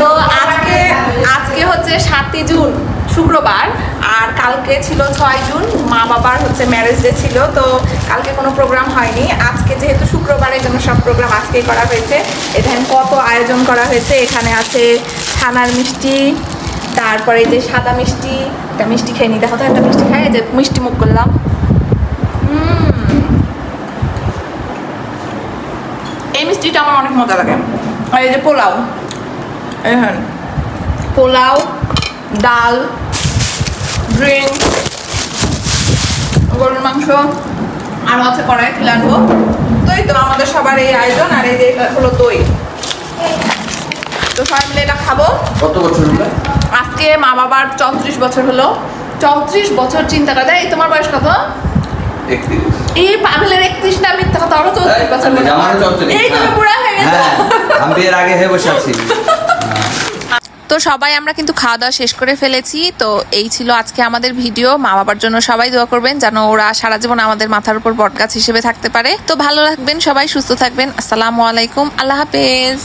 তো আজকে আজকে হচ্ছে 7 জুন শুক্রবার আর কালকে ছিল 6 জুন মা বাবার হচ্ছে ম্যারেজ ডে ছিল। তো কালকে কোনো প্রোগ্রাম হয়নি, আজকে যেহেতু শুক্রবারের জন্য সব প্রোগ্রাম আজকেই করা হয়েছে। এখানে কত আয়োজন করা হয়েছে, এখানে আছে ছানার মিষ্টি, তারপরে এই যে সাদা মিষ্টি, একটা মিষ্টি খেয়ে নি, দেখো তো একটা মিষ্টি খাই, এই যে মিষ্টি মুখ করলাম। এই মিষ্টিটা আমার অনেক মজা লাগে। আর এই যে পোলাও, হ্যাঁ পোলাও, ডাল, ড্রিঙ্ক, গরুর মাংস, আর হচ্ছে কড়াই খেলে আনবো। তো এই তো আমাদের সবার এই আয়োজন। আর এই যে হলো দই, তো সবাই মিলে এটা খাবো। কত বছর হলো? আজকে মা বাবার 34 বছর হলো। 34 বছর চিন্তা করা যায়। এই তোমার বয়স কত? 31। এই পাগলের 31 না মিথ্যা কথা, আরো 34 বছর হলো। এই তুমি বুড়া হয়ে গেছো। আমি বিয়ের আগে হয়ে বসে আছি। তো সবাই আমরা কিন্তু খাওয়া দাওয়া শেষ করে ফেলেছি। তো এই ছিল আজকে আমাদের ভিডিও। মা বাবার জন্য সবাই দোয়া করবেন যেন ওরা সারা জীবন আমাদের মাথার উপর বটগাছ হিসেবে থাকতে পারে। তো ভালো রাখবেন সবাই, সুস্থ থাকবেন। আসসালামু আলাইকুম, আল্লাহ হাফেজ।